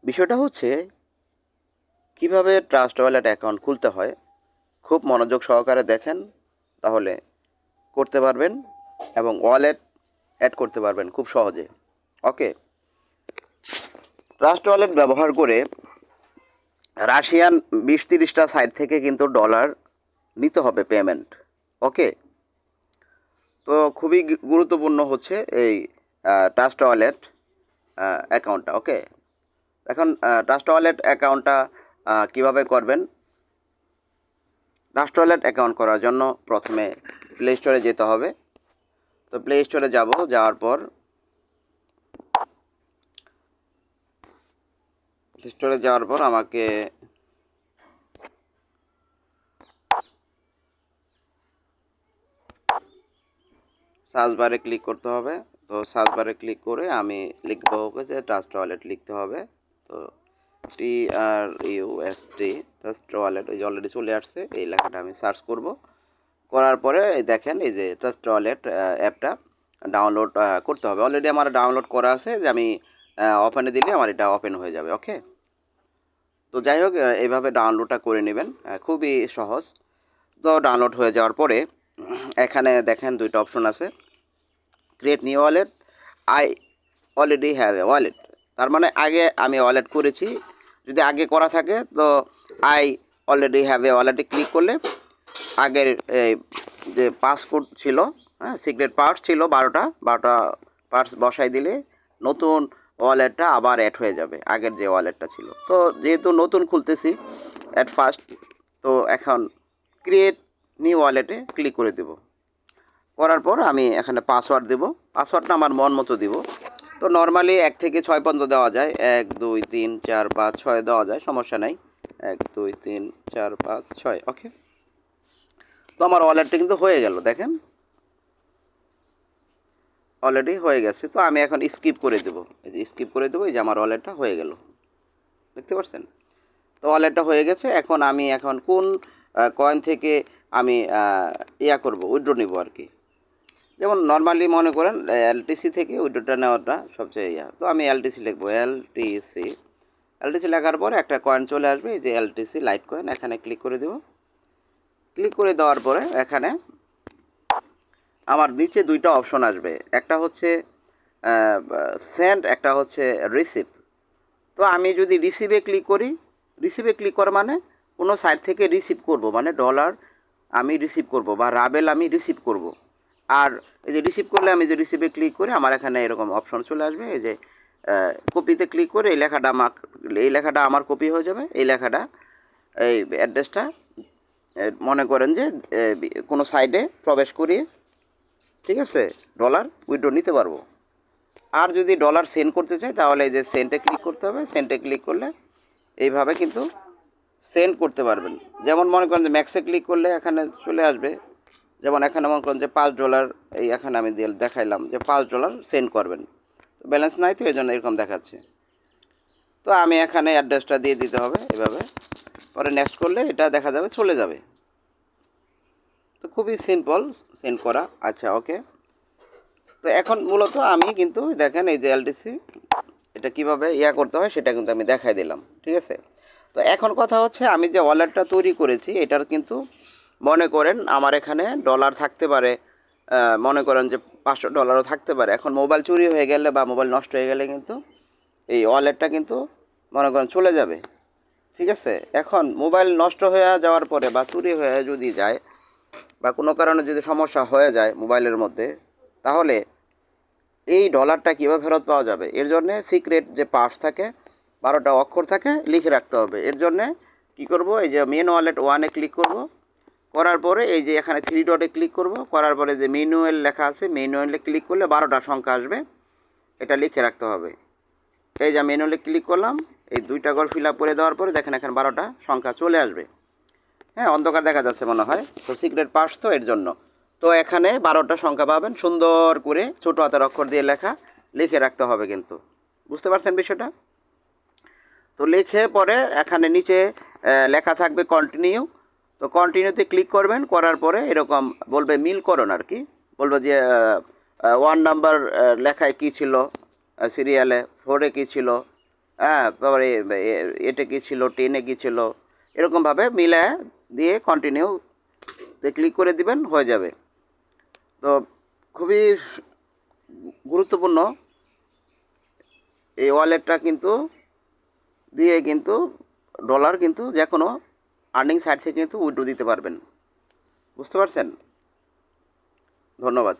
বিষয়টা হচ্ছে কিভাবে ট্রাস্ট ওয়ালেট অ্যাকাউন্ট খুলতে হয়। খুব মনোযোগ সহকারে দেখেন, তাহলে করতে পারবেন এবং ওয়ালেট অ্যাড করতে পারবেন খুব সহজে। ওকে, ট্রাস্ট ওয়ালেট ব্যবহার করে রাশিয়ান 20-30টা সাইট থেকে কিন্তু ডলার নিতে হবে পেমেন্ট। ওকে, তো খুবই গুরুত্বপূর্ণ হচ্ছে এই ট্রাস্ট ওয়ালেট অ্যাকাউন্টটা। ওকে, এখন ট্রাস্ট ওয়ালেট অ্যাকাউন্টটা কীভাবে করবেন। ট্রাস্ট ওয়ালেট অ্যাকাউন্ট করার জন্য প্রথমে প্লে স্টোরে যেতে হবে। তো প্লে স্টোরে যাওয়ার পর আমাকে সার্চ বারে ক্লিক করতে হবে। তো সার্চ বারে ক্লিক করে আমি লিখব যে ট্রাস্ট ওয়ালেট লিখতে হবে। তো TRUST ট্রাস্ট ওয়ালেট এই যে অলরেডি চলে আসছে, এই লেখাটা আমি সার্চ করব। করার পরে দেখেন এই যে ট্রাস্ট ওয়ালেট অ্যাপটা ডাউনলোড করতে হবে। অলরেডি আমার ডাউনলোড করা আছে, যে আমি ওপেনে দিলে আমার এটা ওপেন হয়ে যাবে। ওকে, তো যাই হোক, এইভাবে ডাউনলোডটা করে নেবেন, খুবই সহজ। তো ডাউনলোড হয়ে যাওয়ার পরে এখানে দেখেন দুইটা অপশন আছে, create new wallet, I already have a wallet. তার মানে আগে আমি ওয়ালেট করেছি। যদি আগে করা থাকে তো আই অলরেডি হ্যাভ এ ওয়ালেটে ক্লিক করলে আগের এই যে পাসকোড ছিল, সিক্রেট পার্টস ছিল 12টা পার্টস বসাই দিলে নতুন ওয়ালেটটা আবার অ্যাড হয়ে যাবে আগের যে ওয়ালেটটা ছিল। তো যেহেতু নতুন খুলতেছি অ্যাট ফার্স্ট, তো এখন ক্রিয়েট নিউ ওয়ালেটে ক্লিক করে দেব। করার পর আমি এখানে পাসওয়ার্ড দেব। পাসওয়ার্ডটা আমার মন মতো দিব। তো নর্মালি 1 থেকে 6 পর্যন্ত দেওয়া যায়, 1 2 3 4 5 6 দেওয়া যায়, সমস্যা নাই। 1 2 3 4 5 6। ওকে, তো আমার ওয়ালেটটা কিন্তু হয়ে গেল, দেখেন অলরেডি হয়ে গেছে। তো আমি এখন স্কিপ করে দেবো, এই যে স্কিপ করে দেবো, এই যে আমার ওয়ালেটটা হয়ে গেল, দেখতে পাচ্ছেন। তো ওয়ালেটটা হয়ে গেছে। আমি কোন কয়েন থেকে আমি করব, উইথড্র নেব আর কি। যেমন নর্মালি মনে করেন এলটিসি থেকে উইথড্রটা নেওয়াটা সবচেয়ে তো আমি এলটিসি লিখবো, এলটিসি লেখার পরে একটা কয়েন চলে আসবে, এই যে এলটিসি লাইট কয়েন, এখানে ক্লিক করে দেব। ক্লিক করে দেওয়ার পরে এখানে আমার নিচে দুইটা অপশন আসবে, একটা হচ্ছে সেন্ড, একটা হচ্ছে রিসিভ। তো আমি যদি রিসিভে ক্লিক করি, রিসিভে ক্লিক করা মানে কোনো সাইট থেকে রিসিভ করব, মানে ডলার আমি রিসিভ করব বা রাবেল আমি রিসিভ করব। আর এই যে রিসিভ করলে আমি যে রিসিভে ক্লিক করে আমার এখানে এরকম অপশন চলে আসবে, এই যে কপিতে ক্লিক করে এই লেখাটা আমার কপি হয়ে যাবে। এই লেখাটা, এই অ্যাড্রেসটা মনে করেন যে কোনো সাইটে প্রবেশ করিয়ে, ঠিক আছে, ডলার উইথড্র নিতে পারবো। আর যদি ডলার সেন্ড করতে চাই তাহলে এই যে সেন্টে ক্লিক করতে হবে। সেন্টে ক্লিক করলে এইভাবে কিন্তু সেন্ড করতে পারবেন। যেমন মনে করেন যে ম্যাক্সে ক্লিক করলে এখানে চলে আসবে, যেমন এখানে মনে করেন যে $5, এই এখানে আমি দেখাইলাম যে $5 সেন্ড করবেন। তো ব্যালেন্স নাই, তো এই জন্য এরকম দেখাচ্ছে। তো আমি এখানে অ্যাড্রেসটা দিয়ে দিতে হবে এভাবে, পরে নেক্সট করলে এটা দেখা যাবে চলে যাবে। তো খুবই সিম্পল সেন্ড করা। আচ্ছা, ওকে। তো এখন মূলত আমি কিন্তু দেখেন এই যে এলটিসি এটা কীভাবে করতে হয় সেটা কিন্তু আমি দেখাই দিলাম, ঠিক আছে। তো এখন কথা হচ্ছে, আমি যে ওয়ালেটটা তৈরি করেছি এটার কিন্তু মনে করেন আমার এখানে ডলার থাকতে পারে, মনে করেন যে $500 থাকতে পারে। এখন মোবাইল চুরি হয়ে গেলে বা মোবাইল নষ্ট হয়ে গেলে কিন্তু এই ওয়ালেটটা কিন্তু মনে করেন চলে যাবে, ঠিক আছে। এখন মোবাইল নষ্ট হয়ে যাওয়ার পরে বা চুরি হয়ে যদি যায় বা কোনো কারণে যদি সমস্যা হয়ে যায় মোবাইলের মধ্যে, তাহলে এই ডলারটা কীভাবে ফেরত পাওয়া যাবে, এর জন্যে সিক্রেট যে পার্টস থাকে 12টা অক্ষর থাকে, লিখে রাখতে হবে। এর জন্যে কী করব, এই যে মেন ওয়ালেট 1-এ ক্লিক করব। করার পরে এই যে এখানে 3 ডটে ক্লিক করব। করার পরে যে ম্যানুয়াল লেখা আছে, ম্যানুয়ালে ক্লিক করলে 12টা সংখ্যা আসবে, এটা লিখে রাখতে হবে। এই যে ম্যানুয়ালে ক্লিক করলাম, এই 2টা ঘর ফিল আপ করে দেওয়ার পরে দেখেন এখানে 12টা সংখ্যা চলে আসবে। হ্যাঁ, অন্ধকার দেখা যাচ্ছে মনে হয়, তো সিক্রেট পার্টস তো এর জন্য। তো এখানে 12টা সংখ্যা পাবেন, সুন্দর করে ছোটো হাতের অক্ষর দিয়ে লেখা, লিখে রাখতে হবে কিন্তু। বুঝতে পারছেন বিষয়টা? তো লিখে পরে এখানে নিচে লেখা থাকবে কন্টিনিউ। তো কন্টিনিউতে ক্লিক করবেন, করার পরে এরকম বলবে মিলকরণ আর কি, বলবে যে 1 নাম্বার লেখায় কী ছিল, সিরিয়ালে 4-এ কী ছিল, হ্যাঁ, তারপরে এটে কী ছিল, টেনে কী ছিল, এরকমভাবে মিলে দিয়ে কন্টিনিউতে ক্লিক করে দিবেন, হয়ে যাবে। তো খুবই গুরুত্বপূর্ণ এই ওয়ালেটটা কিন্তু দিয়ে কিন্তু ডলার কিন্তু যে কোনো আর্নিং সাইট থেকে কিন্তু উইথড্র দিতে পারবেন। বুঝতে পারছেন? ধন্যবাদ।